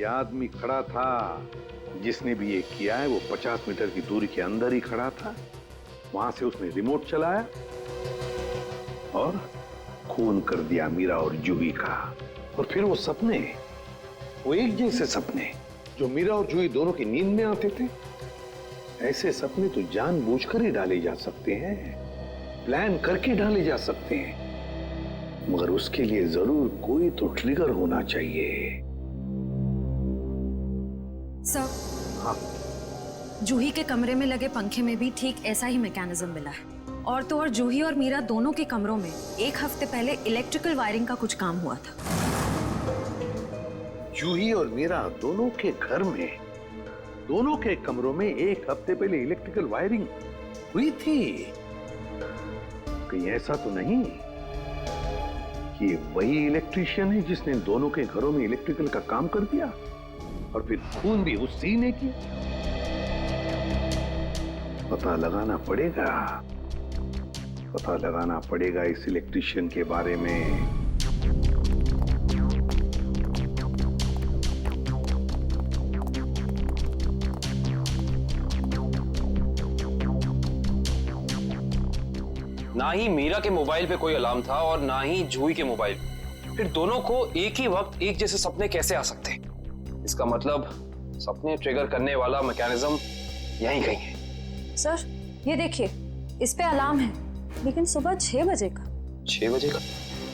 आदमी खड़ा था, जिसने भी ये किया है वो 50 मीटर की दूरी के अंदर ही खड़ा था। वहां से उसने रिमोट चलाया और खून कर दिया मीरा और जूही का। और फिर वो सपने, वो एक जैसे सपने जो मीरा और जूही दोनों की नींद में आते थे, ऐसे सपने तो जानबूझकर ही डाले जा सकते हैं, प्लान करके डाले जा सकते हैं, मगर उसके लिए जरूर कोई तो ट्रिगर होना चाहिए। सर, हाँ, जूही के कमरे में लगे पंखे में भी ठीक ऐसा ही मैकेनिज्म मिला है। और तो और जूही और मीरा दोनों के कमरों में एक हफ्ते पहले इलेक्ट्रिकल वायरिंग का कुछ काम हुआ था। जूही और मीरा दोनों के घर में, दोनों के कमरों में एक हफ्ते पहले इलेक्ट्रिकल वायरिंग हुई थी। कहीं ऐसा तो नहीं कि वही इलेक्ट्रीशियन है जिसने दोनों के घरों में इलेक्ट्रिकल का काम कर दिया और फिर खून भी उसी ने किया? पता लगाना पड़ेगा, पता लगाना पड़ेगा इस इलेक्ट्रीशियन के बारे में। ना ही मीरा के मोबाइल पे कोई अलार्म था और ना ही जूही के मोबाइल। फिर दोनों को एक ही वक्त एक जैसे सपने कैसे आ सकते? इसका मतलब सपने ट्रिगर करने वाला मैकेनिज्म यहीं कहीं है। सर, ये देखिए, इस पे अलार्म है, लेकिन सुबह 6 बजे का। 6 बजे का?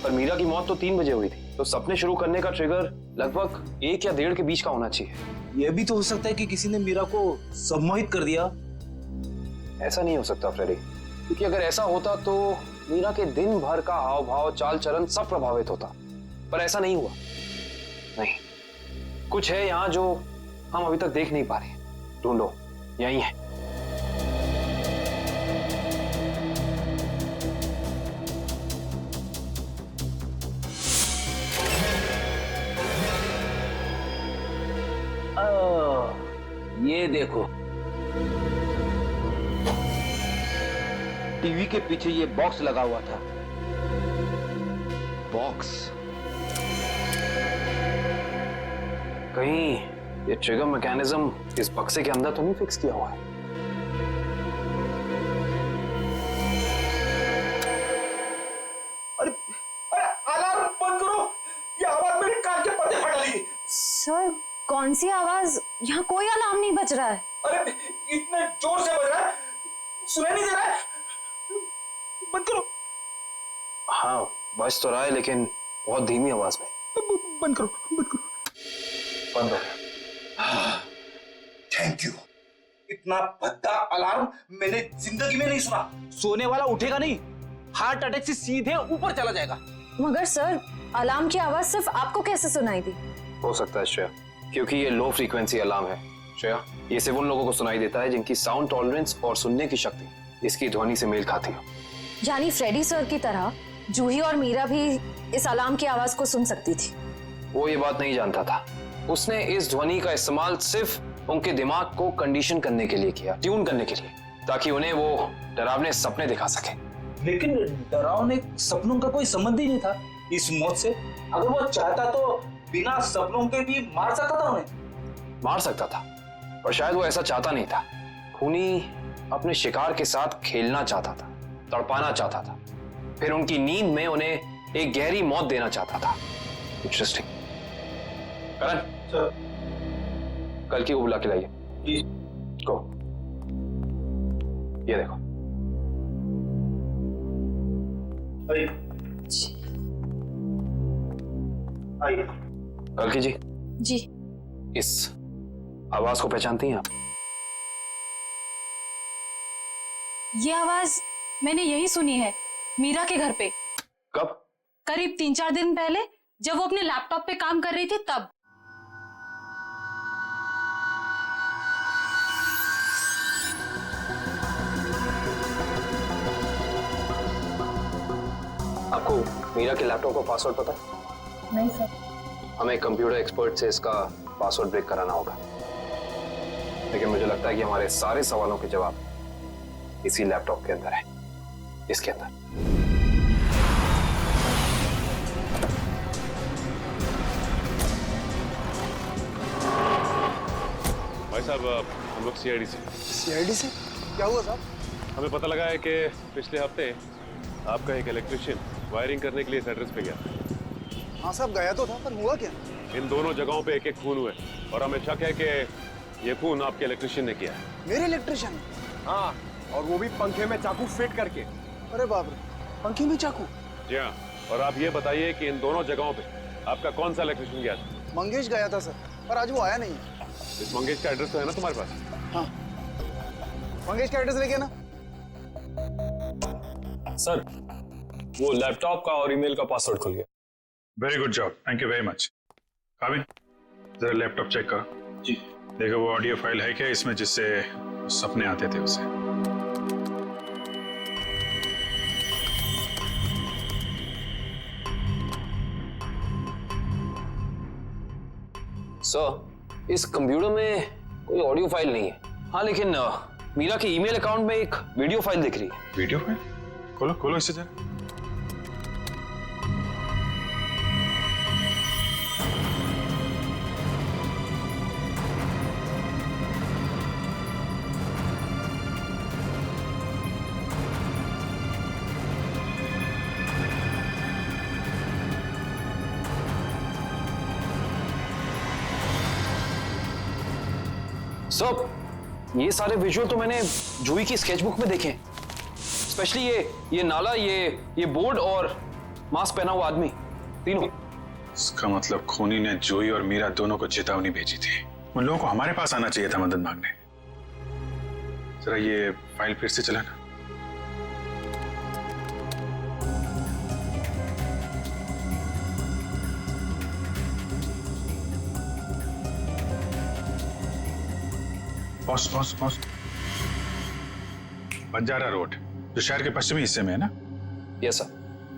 पर मीरा की मौत तो 3 बजे हुई थी, तो सपने शुरू करने का ट्रिगर लगभग 1 या 1.5 के बीच का होना चाहिए। यह भी तो हो सकता है कि किसी ने मीरा को सम्मोहित कर दिया। ऐसा नहीं हो सकता फ्रेडी, क्योंकि अगर ऐसा होता तो मीरा के दिन भर का हाव भाव, चाल चलन सब प्रभावित होता, पर ऐसा नहीं हुआ। नहीं, कुछ है यहाँ जो हम अभी तक देख नहीं पा रहे। ढूंढो, यही है। ये देखो, टीवी के पीछे ये बॉक्स लगा हुआ था। बॉक्स? कहीं ये ट्रिगर मैकेनिज्म इस बक्से के अंदर तो नहीं फिक्स किया हुआ है? अरे अरे, अलार्म बंद करो, ये आवाज मेरे कान के पर्दे फटा ली। सर, कौन सी आवाज? यहाँ कोई अलार्म नहीं बज रहा है। अरे इतने जोर से बज रहा है, सुनाई नहीं दे रहा है। बंद करो। हाँ, बज तो रहा है, लेकिन बहुत धीमी आवाज में। बंद करो, बंद करो। बंद हो गया। Thank you. इतना भद्दा अलार्म मैंने जिंदगी में नहीं सुना। सोने वाला उठेगा नहीं, हार्ट अटैक से सीधे ऊपर चला जाएगा। मगर सर, अलार्म की आवाज सिर्फ आपको कैसे सुनाई दी? हो सकता है श्रेया, क्योंकि ये लो फ्रीक्वेंसी अलार्म है। श्रेया, ये सिर्फ उन लोगों को सुनाई देता है जिनकी साउंड टॉलरेंस और सुनने की शक्ति इसकी ध्वनि से मेल खाती हो। यानी फ्रेडी सर की तरह जूही और मीरा भी इस अलार्म की आवाज को सुन सकती थी। वो ये बात नहीं जानता था। उसने इस ध्वनि का इस्तेमाल सिर्फ उनके दिमाग को कंडीशन करने के लिए किया, ट्यून करने के लिए, ताकि उन्हें वो डरावने सपने दिखा सके। लेकिन डरावने सपनों का कोई संबंध ही नहीं था इस मौत से। अगर वो चाहता तो बिना सपनों के भी मार सकता था उन्हें। मार सकता था, पर शायद वो ऐसा चाहता नहीं था। खूनी अपने शिकार के साथ खेलना चाहता था, तड़पाना चाहता था, फिर उनकी नींद में उन्हें एक गहरी मौत देना चाहता था। इंटरेस्टिंग। करण, सर, कल की को बुला के लाइए। जी। को ये देखो। आइए। कल की जी, जी। इस आवाज को पहचानती हैं आप? ये आवाज मैंने यही सुनी है, मीरा के घर पे। कब? करीब 3-4 दिन पहले, जब वो अपने लैपटॉप पे काम कर रही थी तब। आपको मीरा के लैपटॉप का पासवर्ड पता है? नहीं सर। हमें कंप्यूटर एक्सपर्ट से इसका पासवर्ड ब्रेक कराना होगा, लेकिन मुझे लगता है कि हमारे सारे सवालों के जवाब इसी लैपटॉप के अंदर है, इसके अंदर। साहब हम लोग सीआईडी से। सीआईडी से? क्या हुआ साहब? हमें पता लगा है कि पिछले हफ्ते आपका एक इलेक्ट्रिशियन वायरिंग करने के लिए इस एड्रेस पे गया। हाँ साहब, गया तो था, पर हुआ क्या? इन दोनों जगहों पे एक एक खून हुए और हमें शक है कि ये खून आपके इलेक्ट्रिशियन ने किया है। मेरे इलेक्ट्रिशियन? हाँ, और वो भी पंखे में चाकू फिट करके। अरे बाप रे, पंखे में चाकू? जी हाँ, और आप ये बताइए कि इन दोनों जगहों पे आपका कौन सा इलेक्ट्रिशियन गया था? मंगेश गया था सर, पर आज वो आया नहीं है। इस मंगेश का एड्रेस तो है ना तुम्हारे पास? हाँ, मंगेश का एड्रेस लेके ना। सर, वो लैपटॉप का और ईमेल का पासवर्ड खुल गया। Very good job, thank you very much. काबिन, जरा लैपटॉप चेक करो। जी। देखो वो ऑडियो फाइल है क्या इसमें, जिससे सपने आते थे उसे? सर, इस कंप्यूटर में कोई ऑडियो फाइल नहीं है। हाँ, लेकिन मीरा के ईमेल अकाउंट में एक वीडियो फाइल दिख रही है। Video file? खोलो खोलो इसे जरा। सर, ये सारे विजुअल तो मैंने जूही की स्केचबुक में देखे, स्पेशली ये नाला, ये बोर्ड और मास्क पहना हुआ आदमी, तीनों। इसका मतलब खूनी ने जूही और मीरा दोनों को चेतावनी भेजी थी। उन लोगों को हमारे पास आना चाहिए था मदद मांगने। जरा ये फाइल फिर से चलाना। पॉज। बंजारा रोड, जो शहर के पश्चिमी हिस्से में है ना? Yes sir.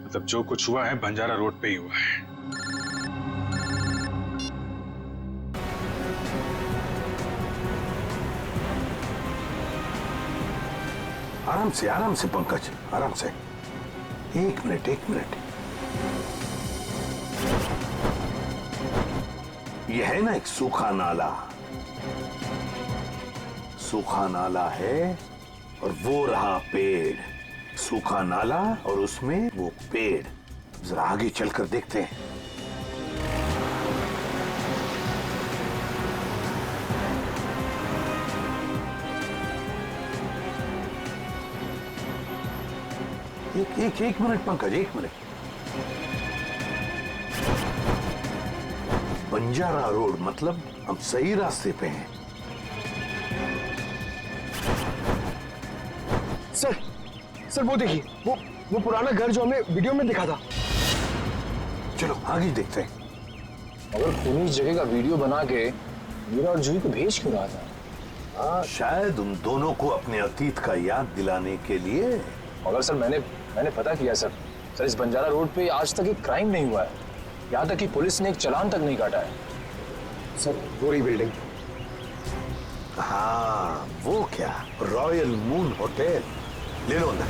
मतलब जो कुछ हुआ है बंजारा रोड पे ही हुआ है। आराम से पंकज, आराम से। एक मिनट। यह है ना एक सूखा नाला है, और वो रहा पेड़। सूखा नाला और उसमें वो पेड़। जरा आगे चलकर देखते हैं। एक मिनट पंकज, एक मिनट। बंजारा रोड, मतलब हम सही रास्ते पे हैं। सर वो देखिए, वो पुराना घर जो हमें वीडियो में दिखा था। चलो आगे देखते हैं। अगर खूनी इस जगह का वीडियो बना के मीरा और जूही को भेज क्यों रहा था? शायद उन दोनों को अपने अतीत का याद दिलाने के लिए। मगर सर, मैंने पता किया सर, इस बंजारा रोड पे आज तक एक क्राइम नहीं हुआ है। यहाँ तक कि पुलिस ने एक चालान तक नहीं काटा है। सर, पूरी बिल्डिंग। हाँ, वो क्या, रॉयल मून होटल। ले लो अंदर।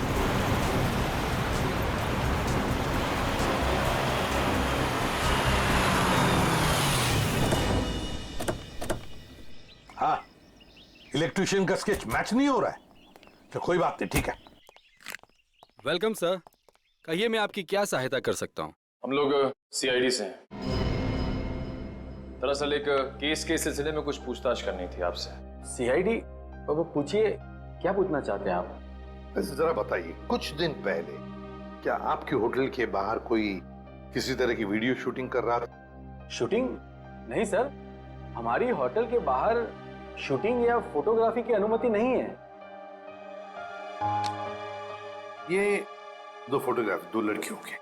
हाँ, इलेक्ट्रिशियन का स्केच मैच नहीं हो रहा है तो कोई बात नहीं, ठीक है। वेलकम सर, कहिए मैं आपकी क्या सहायता कर सकता हूँ? हम लोग सीआईडी से हैं। दरअसल एक केस के सिलसिले में कुछ पूछताछ करनी थी आपसे। सीआईडी? बाबा पूछिए, क्या पूछना चाहते हैं आप? वैसे जरा बताइए, कुछ दिन पहले क्या आपके होटल के बाहर कोई किसी तरह की वीडियो शूटिंग कर रहा था? शूटिंग? नहीं सर, हमारी होटल के बाहर शूटिंग या फोटोग्राफी की अनुमति नहीं है। ये दो फोटोग्राफ, दो लड़कियों के,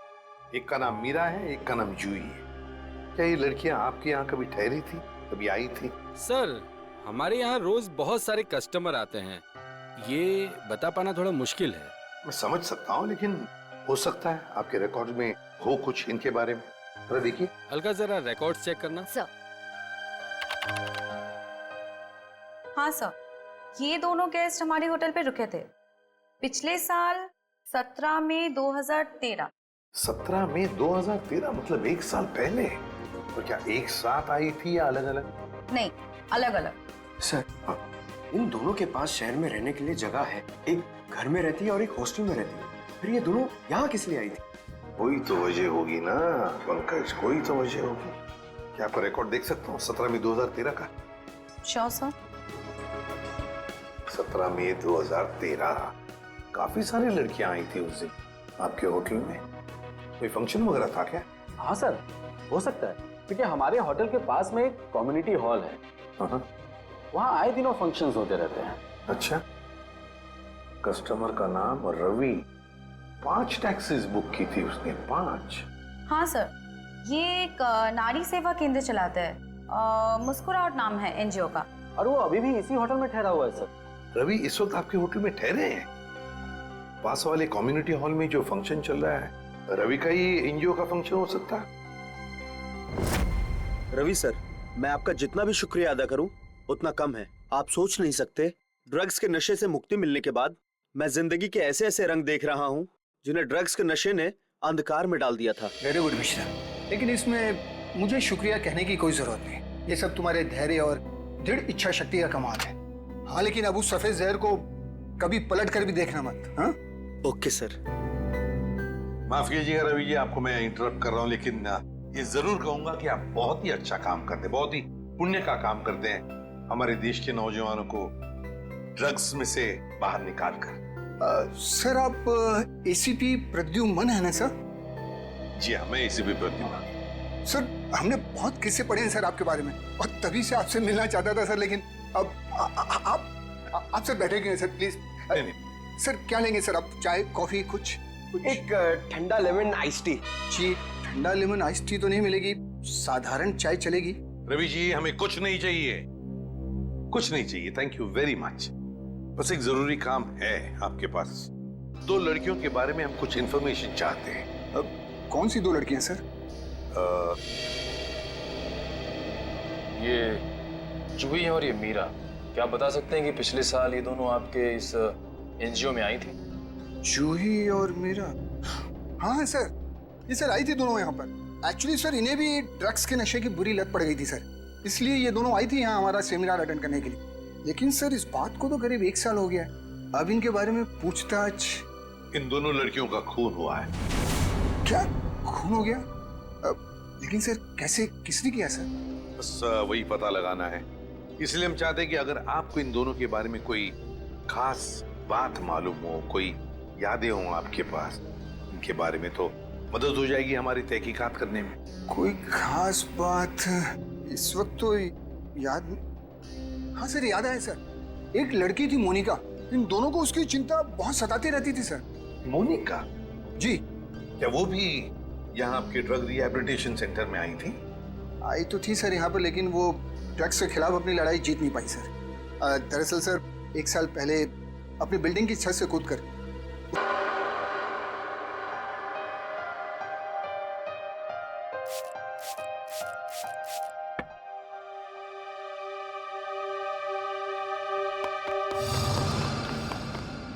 एक का नाम मीरा है, एक का नाम जूही है। क्या ये लड़कियां आपके यहाँ कभी ठहरी थी, कभी आई थी? सर, हमारे यहाँ रोज बहुत सारे कस्टमर आते हैं, ये बता पाना थोड़ा मुश्किल है। मैं समझ सकता हूँ, लेकिन हो सकता है आपके रिकॉर्ड में हो कुछ इनके बारे में। जरा देखिए। अलका, जरा रिकॉर्ड्स चेक करना। सर। हाँ सर, ये दोनों गेस्ट हमारे होटल पे रुके थे पिछले साल 17 मई 2013। 17 मई 2013, मतलब एक साल पहले। तो क्या एक साथ आई थी या अलग अलग? नहीं, अलग अलग। सर, इन दोनों के पास शहर में रहने के लिए जगह है। एक घर में रहती है और एक हॉस्टल में रहती है। फिर ये दोनों यहाँ किस लिए आई थी? कोई तो वजह होगी ना पंकज, कोई तो वजह होगी। क्या आपका रिकॉर्ड देख सकता हूँ 17 मई 2013 का? Sure sir. 17 मई 2013 काफी सारी लड़कियां आई थी उस दिन आपके होटल में। कोई फंक्शन वगैरह था क्या? हाँ सर, हो सकता है, क्योंकि हमारे होटल के पास में एक कम्युनिटी हॉल है। वहाँ आए दिनों फंक्शंस होते रहते हैं। अच्छा, कस्टमर का नाम रवि, 5 टैक्सीज बुक की थी उसने, 5। हाँ सर, ये एक नारी सेवा केंद्र चलाता है। मुस्कुराहट नाम है एनजीओ का। और वो अभी भी इसी होटल में ठहरा हुआ है सर। रवि इस वक्त आपके होटल में ठहरे हैं? पास वाले कम्युनिटी हॉल में जो फंक्शन चल रहा है, रवि का ही एनजीओ का फंक्शन हो सकता है? रवि सर, मैं आपका जितना भी शुक्रिया अदा करूं उतना कम है। आप सोच नहीं सकते, ड्रग्स के नशे से मुक्ति मिलने के बाद मैं जिंदगी के ऐसे ऐसे रंग देख रहा हूं जिन्हें ड्रग्स के नशे ने अंधकार में डाल दिया था। वेरी गुड मिश्रा, लेकिन इसमें मुझे शुक्रिया कहने की कोई जरूरत नहीं। ये सब तुम्हारे धैर्य और दृढ़ इच्छा शक्ति का कमाल है। हाँ, लेकिन अब उस सफेद जहर को कभी पलट कर भी देखना मत। हाँ, ओके सर। माफ कीजिएगा रवि जी, आपको मैं इंटरप्ट कर रहा हूँ, लेकिन ये जरूर कहूंगा कि आप बहुत ही अच्छा काम करते हैं, बहुत ही पुण्य का काम करते हैं हमारे देश के नौजवानों को ड्रग्स में से बाहर निकाल कर। सर, आप एसीपी प्रद्युम्न है ना सर? जी हाँ, मैं एसीपी प्रद्युम्न। सर, हमने बहुत किस्से पढ़े हैं सर आपके बारे में, और तभी से आपसे मिलना चाहता था सर, लेकिन अब आप सर बैठे क्यों हैं सर, प्लीज। सर क्या लेंगे सर आप? चाय, कॉफी, कुछ? एक ठंडा लेमन आइस टी। जी, ठंडा लेमन आइस टी तो नहीं मिलेगी, साधारण चाय चलेगी। रवि जी, हमें कुछ नहीं चाहिए, कुछ नहीं चाहिए, थैंक यू वेरी मच। बस एक जरूरी काम है आपके पास। 2 लड़कियों के बारे में हम कुछ इंफॉर्मेशन चाहते हैं। अब कौन सी 2 लड़कियां सर? ये जूही और ये मीरा, क्या आप बता सकते हैं कि पिछले साल ये दोनों आपके इस एनजीओ में आई थी? जूही और मीरा? हाँ सर, ये सर आई थी दोनों यहाँ पर। एक्चुअली सर, इन्हें भी ड्रग्स के नशे की बुरी लत पड़ गई थी सर, इसलिए ये दोनों आई थी यहाँ हमारा सेमिनार अटेंड करने के लिए। लेकिन सर, इस बात को तो करीब 1 साल हो गया है। अब इनके बारे में पूछताछ। इन दोनों लड़कियों का खून हुआ है। क्या खून हो गया? लेकिन सर कैसे, किसने किया सर? बस वही पता लगाना है, इसलिए हम चाहते हैं कि अगर आपको इन दोनों के बारे में कोई खास बात मालूम हो, कोई यादें हो आपके पास इनके बारे में, तो मदद हो जाएगी हमारी तहकीकात करने में। कोई खास बात इस वक्त तो याद। हाँ सर, याद आया सर, एक लड़की थी मोनिका, इन दोनों को उसकी चिंता बहुत सताती रहती थी सर। मोनिका? जी। क्या वो भी यहाँ आपके ड्रग रिहैबिलिटेशन सेंटर में आई थी? आई तो थी सर यहाँ पर, लेकिन वो ड्रग्स के खिलाफ अपनी लड़ाई जीत नहीं पाई सर। दरअसल सर, 1 साल पहले अपनी बिल्डिंग की छत से कूदकर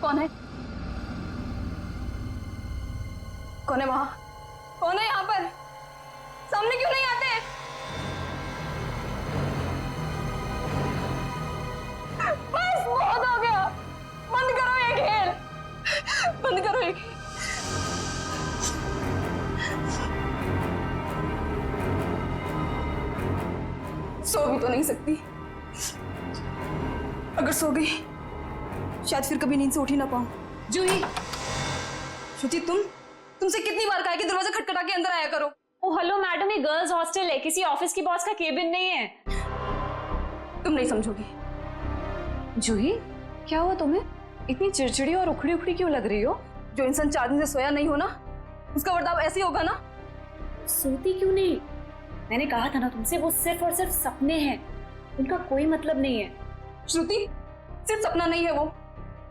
कौन है? कौन है वहां? कौन है यहाँ पर? सामने क्यों नहीं आते? बस बहुत हो गया, बंद करो ये खेल, बंद करो ये खेल। सो भी तो नहीं सकती, अगर सो गई शायद फिर कभी नींद से उठ ही ना पाऊं। जूही, श्रुति, तुमसे कितनी बार कहा कि दरवाजा खटखटा के अंदर आया करो। ओ हेलो मैडम, ये गर्ल्स हॉस्टल है, किसी ऑफिस की बॉस का केबिन नहीं है। तुम नहीं समझोगी। जूही, क्या हुआ तुम्हें? इतनी चिड़चिड़ी और उखड़ी उखड़ी क्यों लग रही हो? जो इंसान 4 दिन से सोया नहीं हो ना, उसका बर्ताव ऐसे ही होगा ना। सोती क्यों नहीं? मैंने कहा था ना तुमसे, वो सिर्फ और सिर्फ सपने हैं, उनका कोई मतलब नहीं है। श्रुति, सिर्फ सपना नहीं है वो,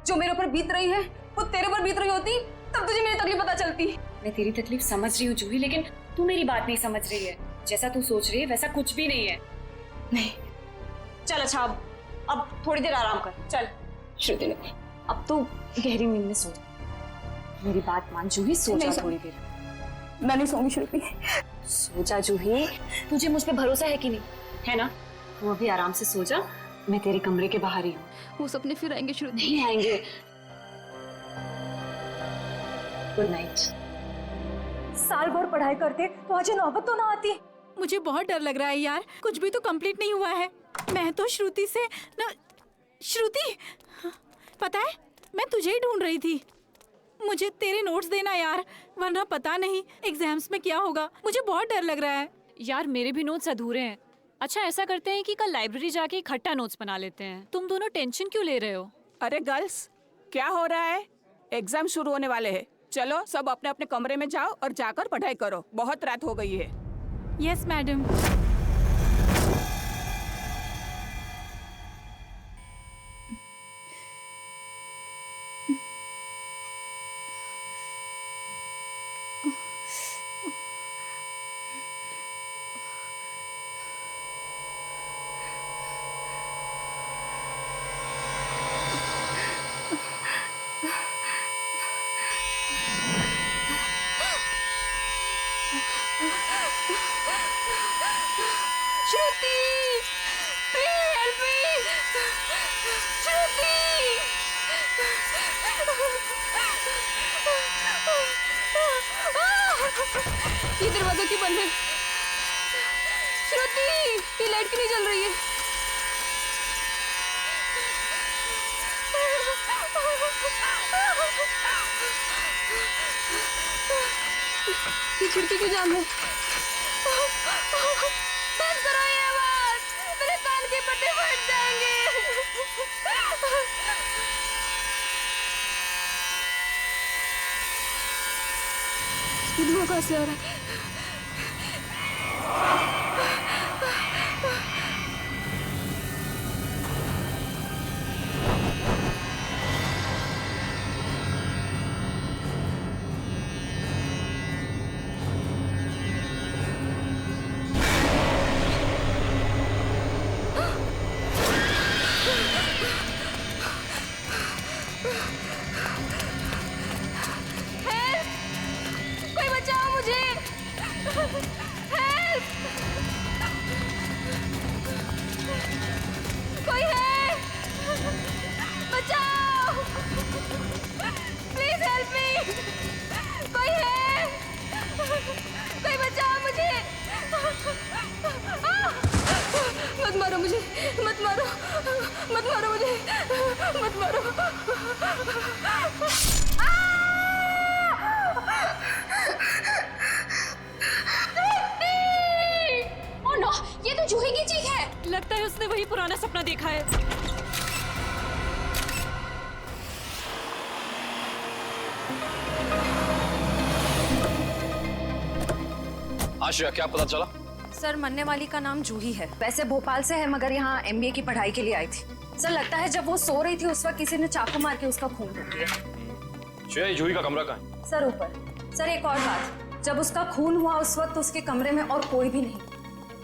जो मेरे ऊपर बीत रही है वो तेरे ऊपर बीत रही होती, तब तुझे मेरी तकलीफ पता चलती। मैं तेरी तकलीफ समझ रही हूँ जूही, लेकिन तू मेरी बात नहीं समझ रही है। जैसा तू सोच रही है वैसा कुछ भी नहीं है। नहीं, चल अच्छा, अब थोड़ी देर आराम कर, चल। श्रुति ने अब तो गहरी नींद में सो जा, मेरी बात मान जूही, सो जा थोड़ी देर। मैं नहीं सोऊंगी श्रुति। सो जा जूही, तुझे मुझ पे भरोसा है कि नहीं? है ना? तू अभी आराम से सो जा, मैं तेरे कमरे के बाहर ही हूँ। वो सपने फिर आएंगे श्रुति? नहीं आएंगे। Good night. साल भर पढ़ाई करते तो आज ये नौबत तो ना आती। मुझे बहुत डर लग रहा है यार, कुछ भी तो कंप्लीट नहीं हुआ है। मैं तो श्रुति से ना, श्रुति पता है मैं तुझे ही ढूंढ रही थी। मुझे तेरे नोट्स देना यार, वरना पता नहीं एग्जाम्स में क्या होगा। मुझे बहुत डर लग रहा है यार। मेरे भी नोट्स अधूरे हैं। अच्छा ऐसा करते हैं कि कल लाइब्रेरी जाके इकट्ठा नोट्स बना लेते हैं। तुम दोनों टेंशन क्यों ले रहे हो? अरे गर्ल्स, क्या हो रहा है? एग्जाम शुरू होने वाले हैं। चलो सब अपने अपने कमरे में जाओ और जाकर पढ़ाई करो, बहुत रात हो गई है। Yes madam. ये दरवाजा क्यों बंद है? श्रुति, ये लाइट क्यों नहीं जल रही है? ये खिड़की क्यों जाम है? बंद करो ये आवाज, मेरे कान के पट्टे फट जाएंगे। ये धुआं कहाँ से आ रहा है? कोई बचाओ मुझे! हेल्प! कोई है? बचाओ! Please help me! कोई है? कोई बचाओ मुझे! मत मारो मुझे! मत मारो! मत मारो मुझे! मत मारो! ओह नो, ये तो जूही की चीख है। लगता है उसने वही पुराना सपना देखा है। आश्रया, क्या पता चला? सर, मरने वाली का नाम जूही है। वैसे भोपाल से है, मगर यहाँ MBA की पढ़ाई के लिए आई थी। सर, लगता है जब वो सो रही थी उस वक्त किसी ने चाकू मार के उसका खून कर दिया। श्रेया, ये जूही का कमरा कहाँ है? सर ऊपर। सर एक और बात, जब उसका खून हुआ उस वक्त उसके कमरे में और कोई भी नहीं।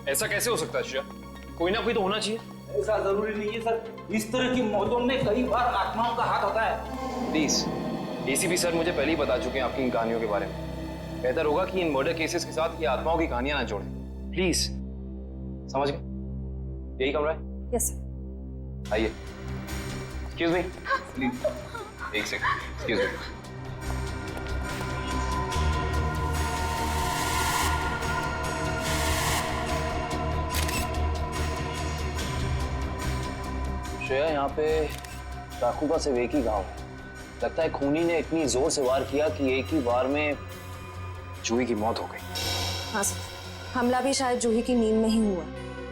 ऐसा कैसे हो सकता है श्रेया? कोई ना कोई तो होना चाहिए। ऐसा जरूरी नहीं है सर, इस तरह की मौतों में कई बार आत्माओं का हाथ होता है। प्लीज, ACP सर मुझे पहले ही बता चुके हैं आपकी इन कहानियों के बारे में। बेहतर होगा कि इन मर्डर केसेस के साथ ये आत्माओं की कहानियां ना जोड़ें। प्लीज, समझ गए? यही कमरा है? Yes sir. आइए। एक्सक्यूज मी, प्लीज एक सेकंड, एक्सक्यूज मी। श्रेया, यहाँ पे चाकू का सिर्फ एक ही घाव है। लगता है खूनी ने इतनी जोर से वार किया कि एक ही वार में जूही की मौत हो गई। हाँ सर, हमला भी शायद जूही की नींद में ही हुआ।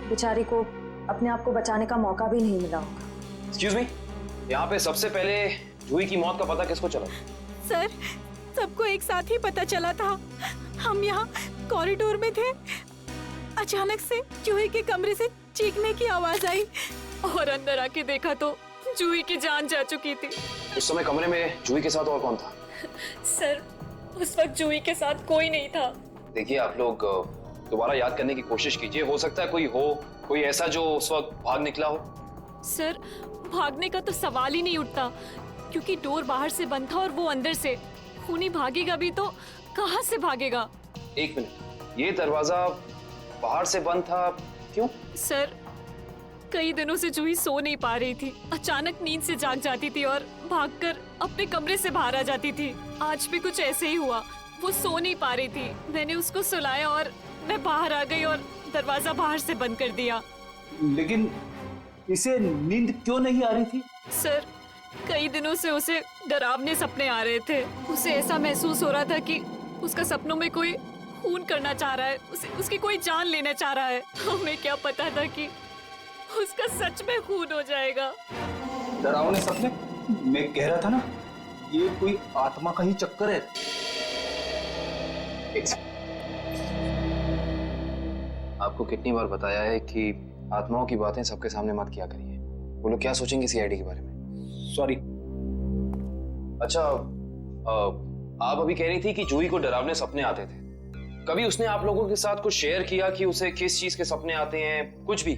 बेचारी को अपने आप को बचाने का मौका भी नहीं मिला होगा। एक्सक्यूज मी, यहाँ पे सबसे पहले जूही की मौत का पता किसको चला? सर, सबको एक साथ ही पता चला था। हम यहाँ कॉरिडोर में थे, अचानक से जूही के कमरे से चीखने की आवाज आई और अंदर आके देखा तो जूही की जान जा चुकी थी। उस समय कमरे में जूही के साथ और कौन था? सर, उस वक्त जूही के साथ कोई नहीं था। देखिए, आप लोग दोबारा याद करने की कोशिश कीजिए। हो सकता है कोई ऐसा जो उस वक्त भाग निकला हो। सर, भागने का तो सवाल ही नहीं उठता, क्योंकि डोर बाहर से बंद था और वो अंदर से। खूनी भागेगा भी तो कहाँ से भागेगा? एक मिनट, ये दरवाजा बाहर से बंद था, क्यों? सर, कई दिनों से जूही सो नहीं पा रही थी। अचानक नींद से जाग जाती थी और भागकर अपने कमरे से बाहर आ जाती थी। आज भी कुछ ऐसे ही हुआ। वो सो नहीं पा रही थी। मैंने उसको सुलाया और मैं बाहर आ गई और दरवाजा बाहर से बंद कर दिया। लेकिन इसे नींद क्यों नहीं आ रही थी? सर, कई दिनों से उसे डरावने सपने आ रहे थे। उसे ऐसा महसूस हो रहा था कि उसका सपनों में कोई खून करना चाह रहा है, उसकी कोई जान लेना चाह रहा है। हमें क्या पता था कि उसका सच में खून हो जाएगा। डरावने सपने? मैं कह रहा था ना, ये कोई आत्मा का ही चक्कर है। आपको कितनी बार बताया है कि आत्माओं की बातें सबके सामने मत किया करिए। वो लोग क्या सोचेंगे सीआईडी के बारे में। सॉरी। अच्छा, आप अभी कह रही थी कि जूही को डरावने सपने आते थे। कभी उसने आप लोगों के साथ कुछ शेयर किया कि उसे किस चीज के सपने आते हैं? कुछ भी?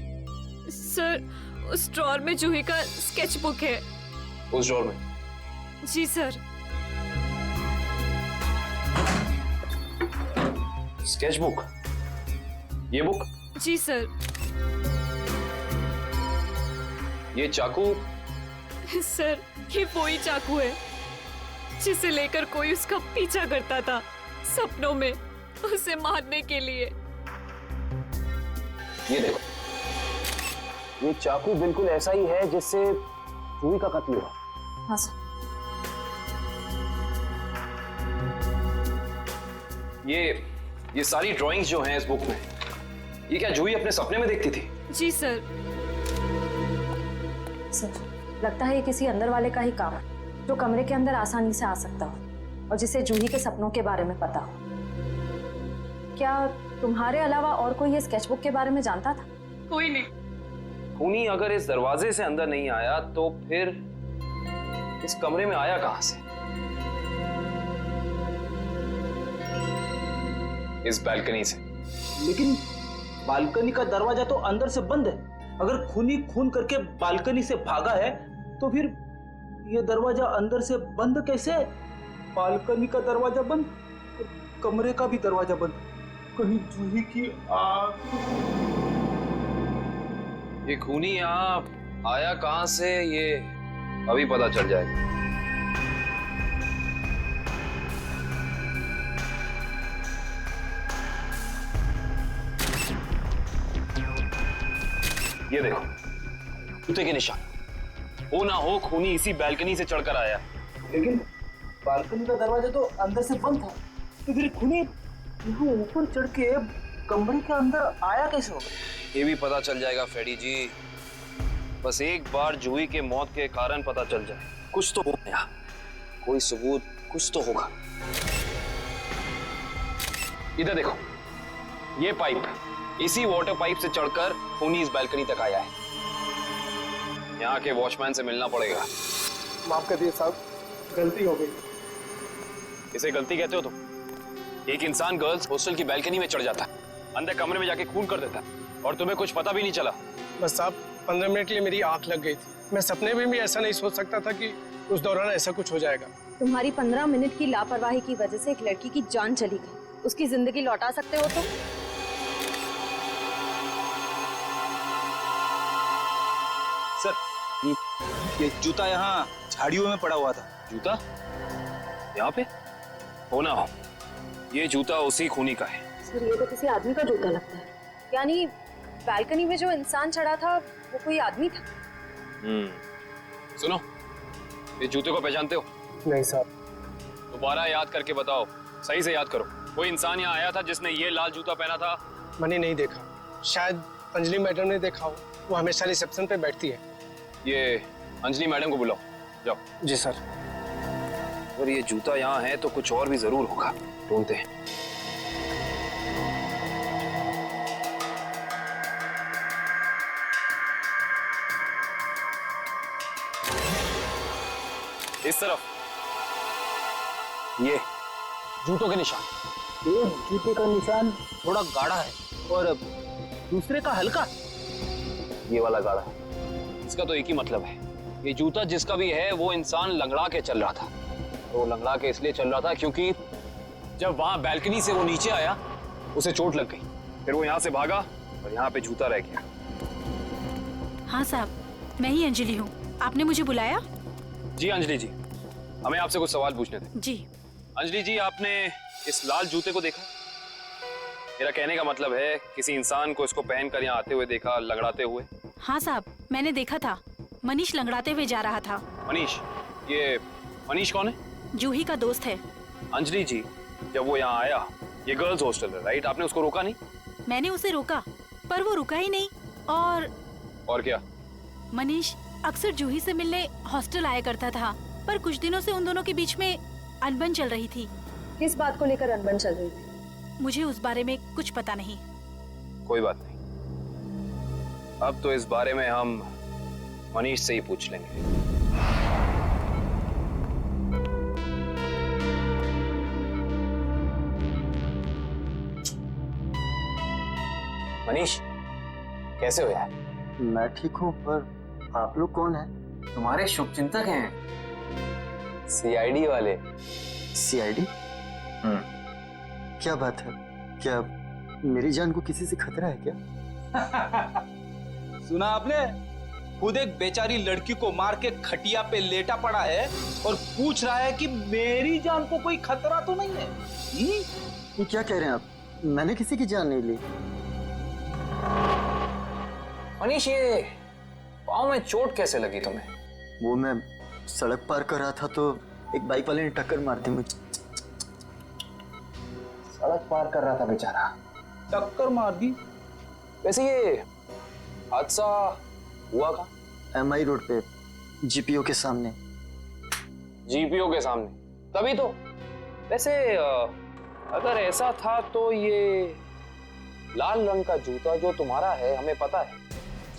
सर, उस ड्रॉर में जूही का स्केच बुक है। उस ड्रॉर में? जी सर। Sketch book? ये बुक? जी सर। ये चाकू? सर, ये वही चाकू है जिसे लेकर कोई उसका पीछा करता था सपनों में, उसे मारने के लिए। ये देखो, ये चाकू बिल्कुल ऐसा ही है जिससे जूही का कत्ल हुआ। हाँ सर। ये सारी ड्राइंग्स जो हैं इस बुक में, ये क्या जूही अपने सपने में देखती थी? जी सर। सर, लगता है ये किसी अंदर वाले का ही काम है, जो कमरे के अंदर आसानी से आ सकता हो और जिसे जूही के सपनों के बारे में पता हो। क्या तुम्हारे अलावा और कोई ये स्केचबुक के बारे में जानता था? कोई नहीं। खूनी अगर इस दरवाजे से अंदर नहीं आया तो फिर इस कमरे में आया कहां से? इस बालकनी से। लेकिन बालकनी का दरवाजा तो अंदर से बंद है। अगर खूनी खून करके बालकनी से भागा है तो फिर ये दरवाजा अंदर से बंद कैसे? बालकनी का दरवाजा बंद, कमरे का भी दरवाजा बंद। कहीं जूही की आग। ये खूनी यहाँ आया कहां से, ये अभी पता चल जाएगा। ये देखो, जूते के निशान। हो ना हो खूनी इसी बालकनी से चढ़कर आया। लेकिन बालकनी का दरवाजा तो अंदर से बंद था, तो फिर खूनी यहाँ ऊपर चढ़ के कमरे के अंदर आया कैसे होगा? ये भी पता चल जाएगा फ्रेडी जी। बस एक बार जूही के मौत के कारण पता चल जाए, कुछ तो होगा, कोई सबूत कुछ तो होगा। इधर देखो, ये पाइप, इसी वाटर पाइप से चढ़कर खूनी इस बालकनी तक आया है। यहाँ के वॉचमैन से मिलना पड़ेगा। माफ कर दिए साहब, गलती हो गई। इसे गलती कहते हो तुम? एक इंसान गर्ल्स हॉस्टल की बालकनी में चढ़ जाता, अंदर कमरे में जाके खून कर देता, और तुम्हें कुछ पता भी नहीं चला। बस साहब, 15 मिनट के लिए मेरी आंख लग गई थी। मैं सपने में भी ऐसा नहीं सोच सकता था कि उस दौरान ऐसा कुछ हो जाएगा। तुम्हारी 15 मिनट की लापरवाही की वजह से एक लड़की की जान चली गई। उसकी जिंदगी लौटा सकते हो तुम? सर, ये जूता यहाँ झाड़ियों में पड़ा हुआ था। जूता यहाँ पे? हो ना हो, ये जूता उसी खूनी का है। सर, ये तो किसी आदमी का जूता लगता है। यानी बालकनी में जो इंसान चढ़ा था वो कोई आदमी था। सुनो, ये जूते को पहचानते हो? नहीं साहब। दोबारा याद करके बताओ, सही से याद करो। कोई इंसान यहाँ आया था जिसने ये लाल जूता पहना था? मैंने नहीं देखा, शायद अंजलि मैडम ने देखा हो, वो हमेशा रिसेप्शन पे बैठती है। ये अंजलि मैडम को बुलाओ, जाओ। जी सर। अगर ये जूता यहाँ है तो कुछ और भी जरूर होगा, ढूंढते हैं। इस तरफ ये जूतों के निशान। एक जूते का निशान थोड़ा गाढ़ा है और दूसरे का हल्का। ये वाला गाढ़ा है। इसका तो एक ही मतलब है, ये जूता जिसका भी है वो इंसान लंगड़ा के चल रहा था। तो लंगड़ा के इसलिए चल रहा था क्योंकि जब वहां बालकनी से वो नीचे आया उसे चोट लग गई, फिर वो यहां से भागा और यहाँ पे जूता रह गया। हाँ साहब, मैं ही अंजलि हूँ। आपने मुझे बुलाया? जी अंजलि जी, हमें आपसे कुछ सवाल पूछने थे। जी। अंजलि जी, आपने इस लाल जूते को देखा? मेरा कहने का मतलब है किसी इंसान को इसको पहनकर यहाँ आते हुए देखा, लंगड़ाते हुए? हाँ साहब, मैंने देखा था। मनीष लंगड़ाते हुए जा रहा था। मनीष? ये मनीष कौन है? जूही का दोस्त है। अंजलि जी, जब वो यहाँ आया, ये गर्ल्स हॉस्टल है राइट, आपने उसको रोका नहीं? मैंने उसे रोका, पर वो रुका ही नहीं। और क्या? मनीष अक्सर जूही से मिलने हॉस्टल आया करता था, पर कुछ दिनों से उन दोनों के बीच में अनबन चल रही थी। किस बात को लेकर अनबन चल रही थी? मुझे उस बारे में कुछ पता नहीं। कोई बात नहीं, अब तो इस बारे में हम मनीष से ही पूछ लेंगे। मनीष, कैसे हो यार? मैं ठीक हूँ, पर आप लोग कौन हैं? तुम्हारे शुभचिंतक हैं, सीआईडी वाले। सीआईडी? क्या बात है? क्या मेरी जान को किसी से खतरा है क्या? सुना आपने? खुद एक बेचारी लड़की को मार के खटिया पे लेटा पड़ा है और पूछ रहा है कि मेरी जान को कोई खतरा तो नहीं है। ये क्या कह रहे हैं आप? मैंने किसी की जान नहीं ली। मनीष, ये पाँव में चोट कैसे लगी तुम्हें? वो मैं सड़क पार कर रहा था तो एक बाइक वाले ने टक्कर मार दी मुझे। सड़क पार कर रहा था बेचारा, टक्कर मार दी? वैसे ये हादसा हुआ कहाँ? MI रोड पे, जीपीओ के सामने। जीपीओ के सामने? तभी तो। वैसे अगर ऐसा था तो ये लाल रंग का जूता जो तुम्हारा है, हमें पता है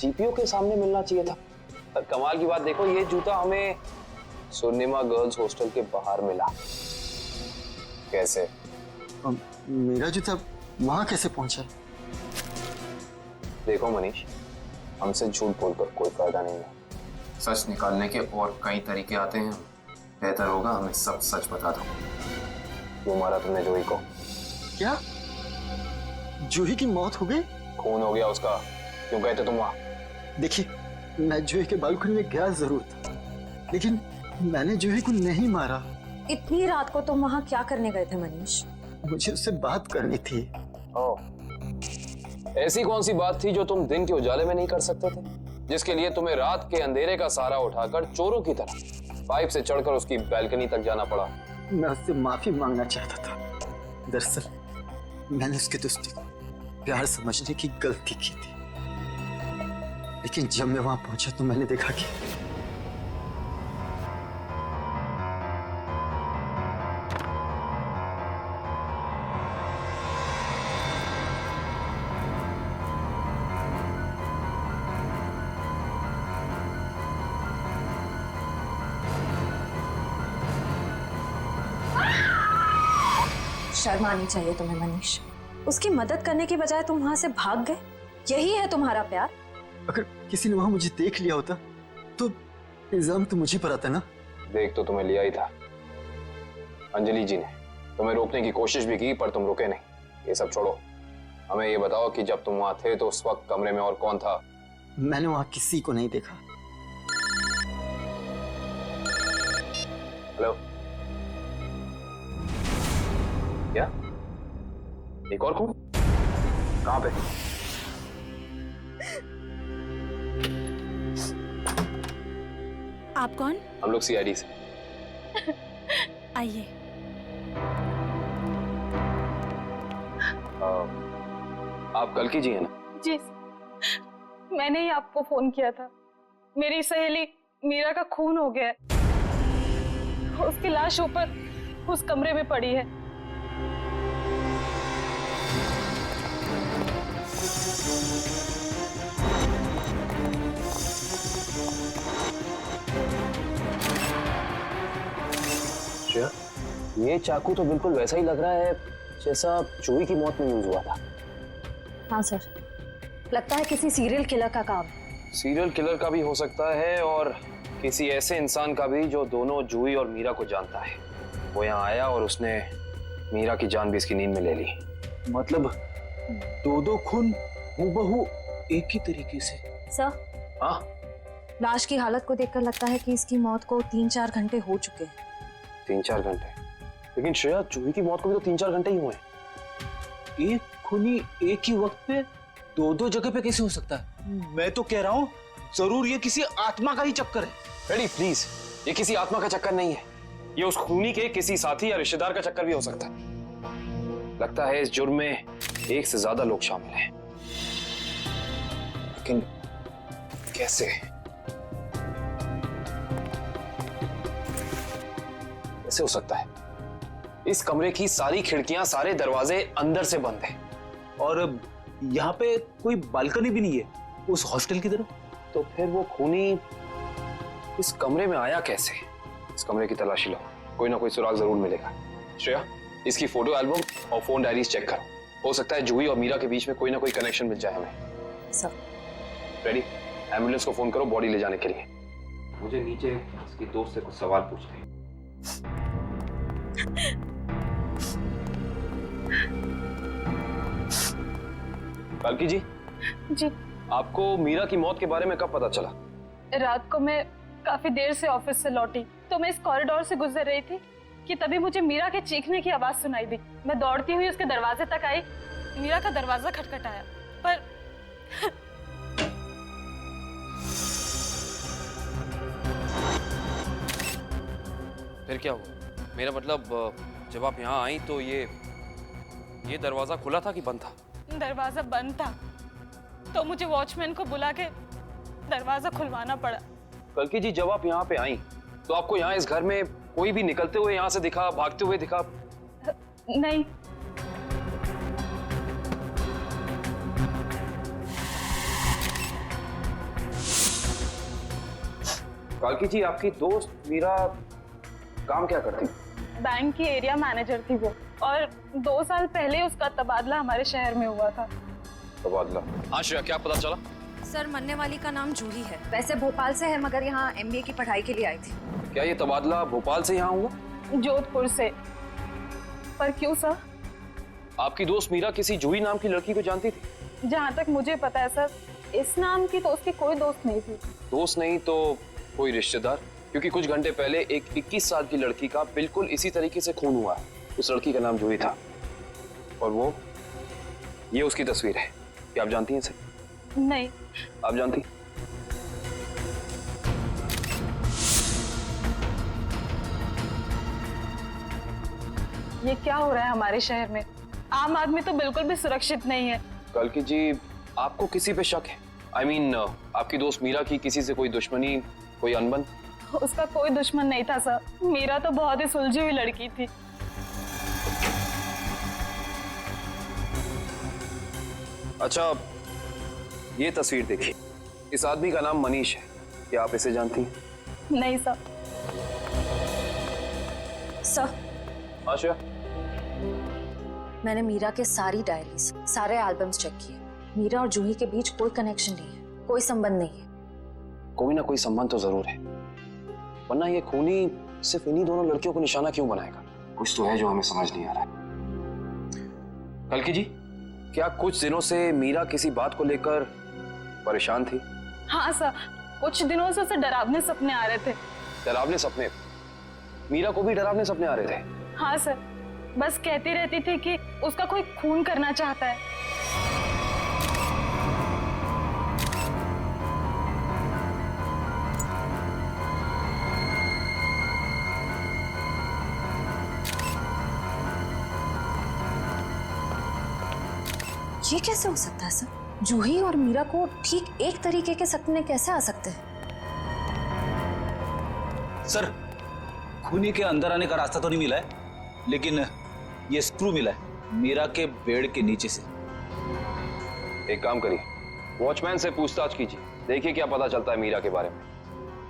जीपीओ के सामने मिलना चाहिए था। पर कमाल की बात देखो, ये जूता हमें स्वर्णिमा गर्ल्स हॉस्टल के बाहर मिला। कैसे? मेरा जूता वहां कैसे पहुंचा? देखो मनीष, हमसे झूठ बोलकर कोई फायदा नहीं है। सच निकालने के और कई तरीके आते हैं। बेहतर होगा हमें सब सच बता दो। क्यों मारा तुमने जूही को? क्या जूही की मौत हो गई? खून हो गया उसका। क्यों गए थे तुम वहां? देखिए, मैं जूही के बालकनी में गया जरूर था, लेकिन मैंने जूही को नहीं मारा। इतनी रात को तुम वहां क्या करने गए थे मनीष? मुझे उससे बात करनी थी। ऐसी कौन सी बात थी जो तुम दिन के उजाले में नहीं कर सकते थे, जिसके लिए तुम्हें रात के अंधेरे का सहारा उठाकर चोरों की तरह पाइप से चढ़कर उसकी बालकनी तक जाना पड़ा? मैं उससे माफी मांगना चाहता था। दरअसल मैंने उसके दोस्ती को प्यार समझने की गलती की थी, लेकिन जब मैं वहां पहुंचा तो मैंने देखा कि शर्म आनी चाहिए तुम्हें मनीष। उसकी मदद करने की बजाय तुम वहां से भाग गए। यही है तुम्हारा प्यार? अगर किसी ने वहां मुझे देख लिया होता तो इल्जाम तो मुझे पर आता ना। देख तो तुम्हें लिया ही था। अंजलि जी ने तुम्हें रोकने की कोशिश भी की, पर तुम रुके नहीं। ये सब छोड़ो, हमें ये बताओ कि जब तुम वहां थे तो उस वक्त कमरे में और कौन था? मैंने वहां किसी को नहीं देखा। हेलो? क्या? एक और कौन? कहां पे? आप कौन? हम लोग सीआईडी से। आइए। आप कल की जी है ना? जी, मैंने ही आपको फोन किया था। मेरी सहेली मीरा का खून हो गया है। उसकी लाश ऊपर उस कमरे में पड़ी है। ये चाकू तो बिल्कुल वैसा ही लग रहा है जैसा जूही की मौत में यूज हुआ था। हाँ सर, लगता है किसी सीरियल किलर का काम। सीरियल किलर का भी हो सकता है, और किसी ऐसे इंसान का भी जो दोनों जूही और मीरा को जानता है। वो यहाँ आया और उसने मीरा की जान भी इसकी नींद में ले ली। मतलब दो खून हूबहू एक ही तरीके से? सर, हाँ, लाश की हालत को देखकर लगता है कि इसकी मौत को 3-4 घंटे हो चुके हैं। 3-4 घंटे? लेकिन श्रेया, जूही की मौत को भी तो 3-4 घंटे ही हुए हैं। एक खूनी एक ही वक्त पे दो जगह पे कैसे हो सकता है? मैं तो कह रहा हूँ जरूर ये किसी आत्मा का ही चक्कर है। फ्रेडी प्लीज, ये किसी आत्मा का चक्कर नहीं है। ये उस खूनी के किसी साथी या रिश्तेदार का चक्कर भी हो सकता है। लगता है इस जुर्म में एक से ज्यादा लोग शामिल हैं। लेकिन कैसे? कैसे हो सकता है? इस कमरे की सारी खिड़कियां, सारे दरवाजे अंदर से बंद हैं। और यहाँ पे कोई बालकनी भी नहीं है उस हॉस्टल की तरफ। तो फिर वो खूनी इस कमरे में आया कैसे? इस कमरे की तलाशी लो, कोई ना कोई सुराग जरूर मिलेगा। श्रेया, इसकी फोटो एल्बम और फोन डायरीज चेक करो। हो सकता है जूही और मीरा के बीच में कोई ना कोई कनेक्शन मिल जाए हमें। सर। रेडी? एम्बुलेंस को फोन करो बॉडी ले जाने के लिए। मुझे नीचे इसकी दोस्त से कुछ सवाल पूछने हैं। कालकी जी। जी। आपको मीरा की मौत के बारे में कब पता चला? रात को मैं काफी देर से ऑफिस से लौटी तो मैं इस कॉरिडोर से गुजर रही थी कि तभी मुझे मीरा के चीखने की आवाज सुनाई दी। मैं दौड़ती हुई उसके दरवाजे तक आई। मीरा का दरवाजा खटखटाया पर फिर क्या हुआ? मेरा मतलब जब आप यहाँ आई तो ये दरवाजा खुला था कि बंद था? दरवाजा बंद था तो मुझे वॉचमैन को बुला के दरवाजा खुलवाना पड़ा। कल्कि जी, जब आप यहाँ पे आई तो आपको यहाँ इस घर में कोई भी निकलते हुए यहाँ से दिखा, भागते हुए दिखा? नहीं। कालकी जी, आपकी दोस्त मीरा काम क्या करती? बैंक की एरिया मैनेजर थी वो, और 2 साल पहले उसका तबादला हमारे शहर में हुआ था। तबादला? हाँ श्रेया, क्या पता चला? सर, मरने वाली का नाम जूही है। वैसे भोपाल से है मगर यहाँ MBA की पढ़ाई के लिए आई थी। क्या ये तबादला भोपाल से यहाँ हुआ? जोधपुर से। पर क्यों सर? आपकी दोस्त मीरा किसी जूही नाम की लड़की को जानती थी? जहाँ तक मुझे पता है सर, इस नाम की तो उसकी कोई दोस्त नहीं थी। दोस्त नहीं तो कोई रिश्तेदार? क्योंकि कुछ घंटे पहले एक 21 साल की लड़की का बिल्कुल इसी तरीके से खून हुआ है। उस लड़की का नाम जूही था और ये उसकी तस्वीर है। क्या आप जानती हैं इसे? नहीं। आप जानती? ये क्या हो रहा है हमारे शहर में? आम आदमी तो बिल्कुल भी सुरक्षित नहीं है। कल्कि जी, आपको किसी पे शक है? I mean, आपकी दोस्त मीरा की किसी से कोई दुश्मनी, कोई अनबन? उसका कोई दुश्मन नहीं था सर। मीरा तो बहुत ही सुलझी हुई लड़की थी। अच्छा, ये तस्वीर देखिए। इस आदमी का नाम मनीष है। क्या आप इसे जानती हैं? नहीं सर। सर। आशा? मैंने मीरा के सारी डायरीज, सारे एल्बम्स चेक किए। मीरा और जूही के बीच कोई कनेक्शन नहीं है, कोई संबंध नहीं है। कोई ना कोई संबंध तो जरूर है, वरना ये खूनी सिर्फ इन्हीं दोनों लड़कियों को निशाना क्यों बनाएगा? कुछ तो है जो हमें समझ नहीं आ रहा है। कल्कि जी, क्या कुछ दिनों से मीरा किसी बात को लेकर परेशान थी? हाँ सर, कुछ दिनों से उसे डरावने सपने आ रहे थे। डरावने सपने? मीरा को भी डरावने सपने आ रहे थे? हाँ सर, बस कहती रहती थी कि उसका कोई खून करना चाहता है। ये कैसे हो सकता है सर? जूही और मीरा को ठीक एक तरीके के सपने कैसे आ सकते हैं? सर, खूनी के अंदर आने का रास्ता तो नहीं मिला है, लेकिन ये स्क्रू मिला है मीरा के बेड के नीचे से। एक काम करिए, वॉचमैन से पूछताछ कीजिए, देखिए क्या पता चलता है मीरा के बारे में।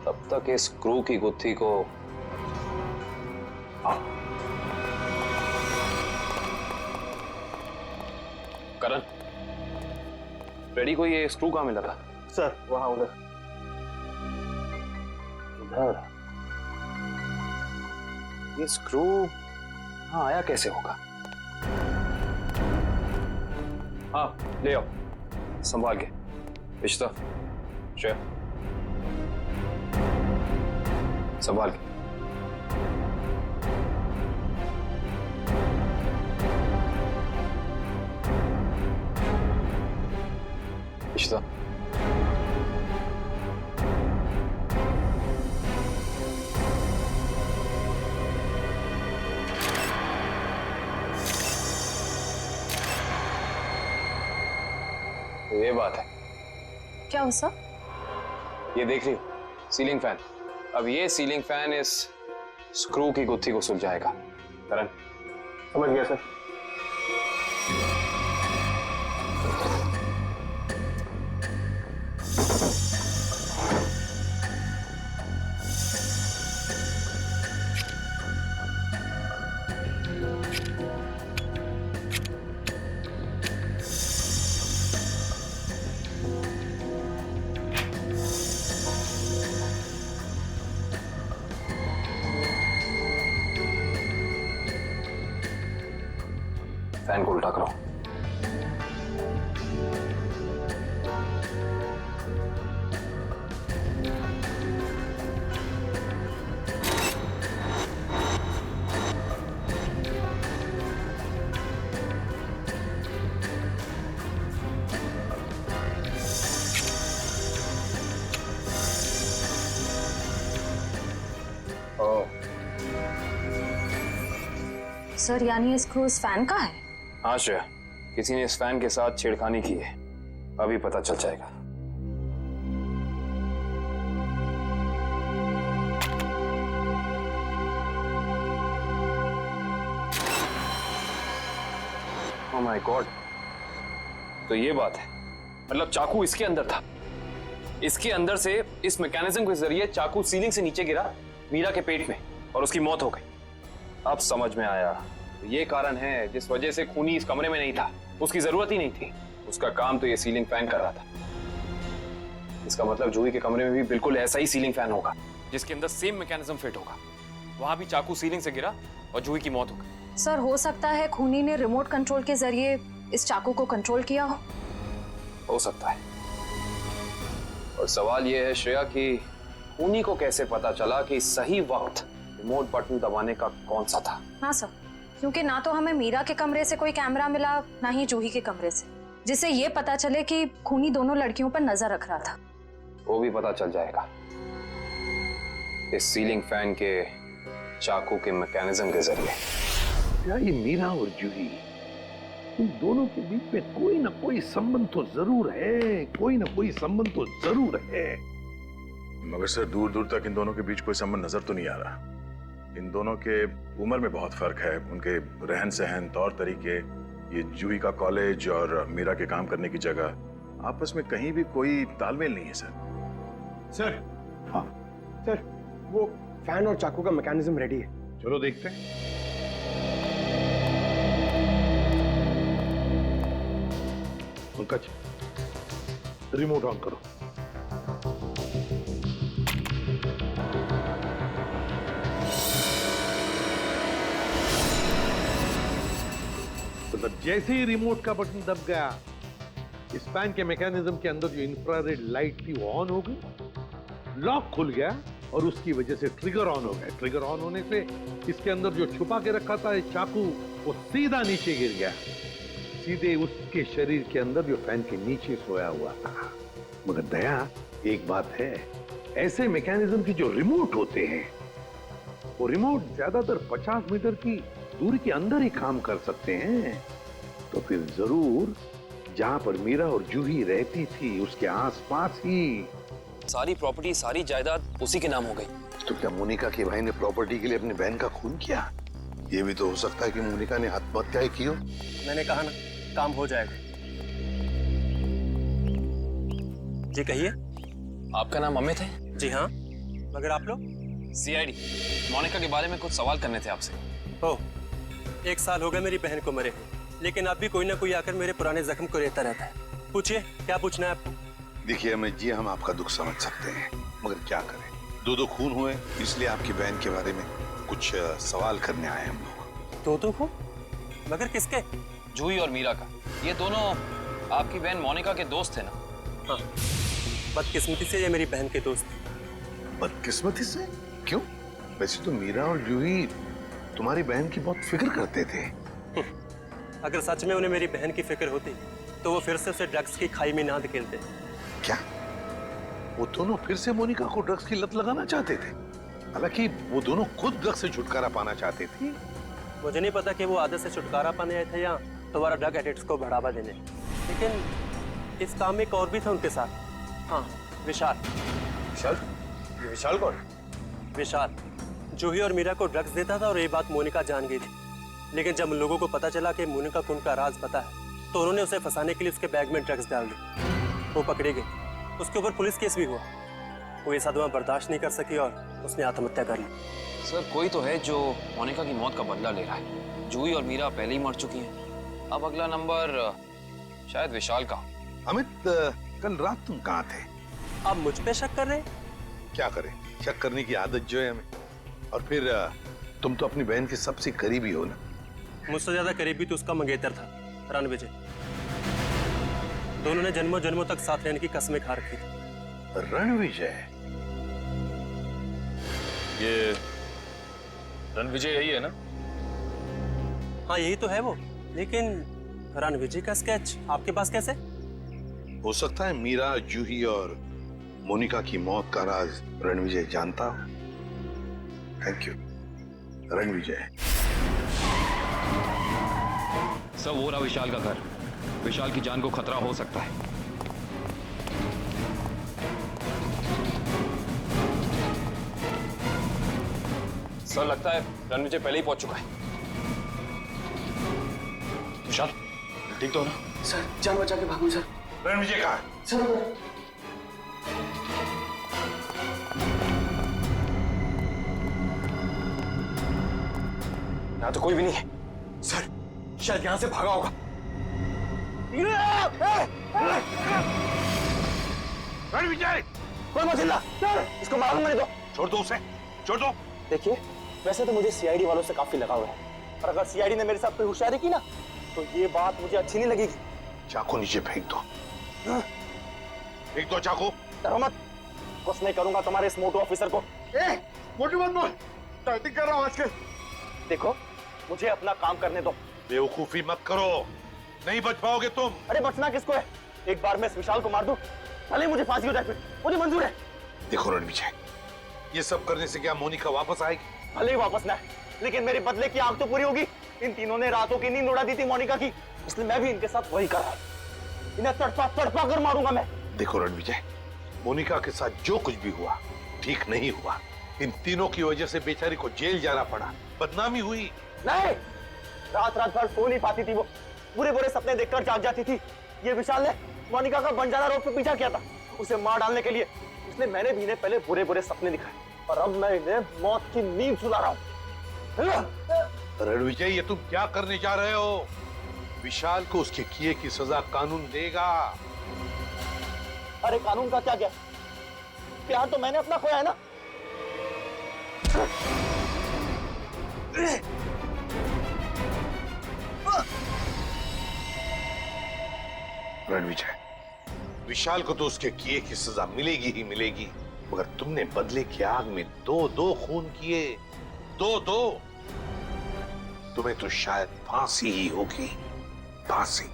तब तक इस स्क्रू की गुत्थी को करण, फ्रेडी को ये स्क्रू कहाँ मिला था? सर, वहां उधर। इधर? ये स्क्रू हाँ आया कैसे होगा? हाँ, ले आओ, संभाल के। रिश्ता, श्रेया, संभाल के। इशिता, ये बात है। क्या हो सर? ये देख रही हो सीलिंग फैन। अब ये सीलिंग फैन इस स्क्रू की गुत्थी को सुलझाएगा। करण, समझ गया सर। फैन को उल्टा करो। सर यानी ये स्क्रू इस फैन का है? हाँ श्रेया, किसी ने इस फैन के साथ छेड़खानी की है। अभी पता चल जाएगा। ओह माय गॉड, तो ये बात है, मतलब चाकू इसके अंदर था। इसके अंदर से इस मैकेनिज्म के जरिए चाकू सीलिंग से नीचे गिरा मीरा के पेट में और उसकी मौत हो गई। अब समझ में आया, ये कारण है जिस वजह से खूनी इस कमरे में नहीं था। उसकी जरूरत ही नहीं थी, उसका काम तो ये सीलिंग फैन कर रहा था। इसका मतलब जूही के कमरे में भी बिल्कुल ऐसा ही सीलिंग फैन होगा जिसके अंदर सेम मैकेनिज्म फिट होगा। वहां भी चाकू सीलिंग से गिरा और जूही की मौत हो गई। सर हो सकता है खूनी ने रिमोट कंट्रोल के जरिए इस चाकू को कंट्रोल किया हो सकता है। और सवाल यह है श्रेया कि खूनी को कैसे पता चला कि सही वक्त रिमोट बटन दबाने का कौन सा था? हाँ सर, क्योंकि ना तो हमें मीरा के कमरे से कोई कैमरा मिला, ना ही जूही के कमरे से, जिससे ये पता चले कि खूनी दोनों लड़कियों पर नजर रख रहा था। वो भी पता चल जाएगा इस सीलिंग फैन के चाकू के मैकेनिज्म के जरिए। क्या ये मीरा और जूही, इन दोनों के बीच में कोई ना कोई संबंध तो जरूर है, कोई ना कोई संबंध तो जरूर है। मगर सर दूर दूर तक इन दोनों के बीच कोई संबंध नजर तो नहीं आ रहा। इन दोनों के उम्र में बहुत फर्क है, उनके रहन सहन, तौर तरीके, ये जूही का कॉलेज और मीरा के काम करने की जगह, आपस में कहीं भी कोई तालमेल नहीं है सर। हाँ सर, वो फैन और चाकू का मैकेनिज्म रेडी है। चलो देखते हैं। पंकज, रिमोट ऑन करो। मतलब जैसे ही रिमोट का बटन दब गया, इस फैन के मैकेनिज्म के अंदर जो इंफ्रारेड लाइट थी वो ऑन हो गई, लॉक खुल गया और उसकी वजह से ट्रिगर ऑन हो गया। ट्रिगर ऑन होने से इसके अंदर जो छुपा के रखा था चाकू, वो सीधा नीचे गिर गया, सीधे उसके शरीर के अंदर जो फैन के नीचे सोया हुआ था। मगर दया, एक बात है, ऐसे मैकेनिज्म की जो रिमोट होते हैं, वो रिमोट ज्यादातर 50 मीटर की दूरी के अंदर ही काम कर सकते हैं। तो फिर जरूर जहां पर मीरा और जूही रहती थी उसके आसपास ही सारी प्रॉपर्टी, सारी जायदाद उसी के नाम हो गई। तो क्या मोनिका के भाई ने प्रॉपर्टी के लिए अपनी बहन का खून किया? ये भी तो हो सकता है कि मोनिका ने आत्महत्या की हो। मैंने कहा ना, काम हो जाएगा। जी कहिए। आपका नाम अमित है? जी हाँ, मगर आप लोग? सीआईडी। मोनिका के बारे में कुछ सवाल करने थे आपसे। ओह, 1 साल हो गए मेरी बहन को मरे हुए, लेकिन अब भी कोई ना कोई आकर मेरे पुराने जख्म को रहता रहता है। पूछिए, क्या पूछना है आपको? देखिए अमित जी, हम आपका दुख समझ सकते हैं, मगर क्या करें, दो खून हुए, इसलिए आपकी बहन के बारे में कुछ सवाल करने आए हम लोग। दो खून? मगर किसके? जूही और मीरा का। ये दोनों आपकी बहन मोनिका के दोस्त थे ना? हाँ, बदकिस्मती से ये मेरी बहन के दोस्त थे। बदकिस्मती से? क्यों? वैसे तो मीरा और जूही तुम्हारी बहन की बहुत फिक्र करते थे। अगर सच में उन्हें मेरी बहन की फिक्र होती तो वो फिर से उसे ड्रग्स की खाई में ना धकेलते। क्या वो दोनों फिर से मोनिका को ड्रग्स की लत लगाना चाहते थे? हालांकि वो दोनों खुद ड्रग्स से छुटकारा पाना चाहते थे। मुझे नहीं पता कि वो आदत से छुटकारा पाने आए थे या दोबारा ड्रग एडिक्ट्स को बढ़ावा देने, लेकिन इस काम में एक और भी था उनके साथ। हाँ, विशाल। विशाल? ये विशाल कौन? विशाल जूही और मीरा को ड्रग्स देता था और ये बात मोनिका जान गई थी। लेकिन जब लोगों को पता चला कि मोनिका को उनका राज पता है तो उन्होंने उसे फंसाने के लिए उसके बैग में ड्रग्स डाल दी। वो पकड़ी गई, उसके ऊपर पुलिस केस भी हुआ। वो ये सदमा बर्दाश्त नहीं कर सकी और उसने आत्महत्या कर ली। सर कोई तो है जो मोनिका की मौत का बदला ले रहा है। जूही और मीरा पहले ही मर चुकी हैं। अब अगला नंबर शायद विशाल का। अमित, कल रात तुम कहाँ थे? आप मुझ पे शक कर रहे हैं? क्या करें, शक करने की आदत जो है हमें। और फिर तुम तो अपनी बहन के सबसे करीबी हो ना। मुझसे ज्यादा करीबी तो उसका मंगेतर था, रणविजय। दोनों ने जन्मों जन्मों तक साथ रहने की कस्में खा रखी थी। रणविजय? ये रणविजय यही है ना? हाँ यही तो है वो, लेकिन रणविजय का स्केच आपके पास कैसे? हो सकता है मीरा, जूही और मोनिका की मौत का राज रणविजय जानता हो। Thank you Ranvijay. सब वो रहा विशाल का घर। विशाल की जान को खतरा हो सकता है। सर लगता है रणविजय पहले ही पहुंच चुका है। विशाल ठीक तो हो ना? सर जान बचा के भागो सर। रणविजय कहाँ है? सर यहाँ तो कोई भी नहीं है। सर शायद यहाँ से भागा होगा। रणविजय! कोई मत चिल्ला, इसको मालूम नहीं दो। छोड़ दो उसे, छोड़ दो। देखिए वैसे तो मुझे सीआईडी वालों से काफी लगाव है, पर अगर सीआईडी ने मेरे साथ कोई होशियारी की ना तो ये बात मुझे अच्छी नहीं लगेगी। चाकू नीचे फेंक दो। फेंक दो चाकू। डरो मत, कुछ नहीं करूंगा तुम्हारे इस मोटू ऑफिसर को। मोटू मत बोल, टाइटिंग कर रहा हूँ आजकल। देखो मुझे अपना काम करने दो। बेवकूफी मत करो, नहीं बच पाओगे तुम। अरे बचना किसको है? एक बार मैं इस विशाल को मार दूं, भले मुझे फांसी हो जाए, मुझे मंजूर है। देखो रणविजय, ये सब करने से क्या मोनिका वापस आएगी? भले ही वापस ना, लेकिन मेरे बदले की आग तो पूरी होगी। इन तीनों ने रातों की नींद उड़ा दी थी मोनिका की, इसलिए मैं भी इनके साथ वही कर रहा हूं। इन्हें तड़पा तड़पा कर मारूंगा मैं। देखो रणविजय, मोनिका के साथ जो कुछ भी हुआ ठीक नहीं हुआ। इन तीनों की वजह से बेचारी को जेल जाना पड़ा, बदनामी हुई। नहीं, रात रात भर सो नहीं पाती थी वो, बुरे बुरे सपने देखकर जाग जाती थी। ये विशाल ने मोनिका का बंजारा रोड पे पीछा किया था उसे मार डालने के लिए, इसलिए मैंने भी इन्हें पहले बुरे बुरे सपने दिखाए और अब मैं इन्हें मौत की नींद सुला रहा हूं। रणविजय, ये तुम क्या करने जा रहे हो? विशाल को उसके किए की सजा कानून देगा। अरे कानून का क्या गया, प्यार तो मैंने अपना खोया है ना। रणविजय, विशाल को तो उसके किए की सजा मिलेगी ही मिलेगी, मगर तुमने बदले की आग में दो खून किए, दो। तुम्हें तो शायद फांसी ही होगी, फांसी।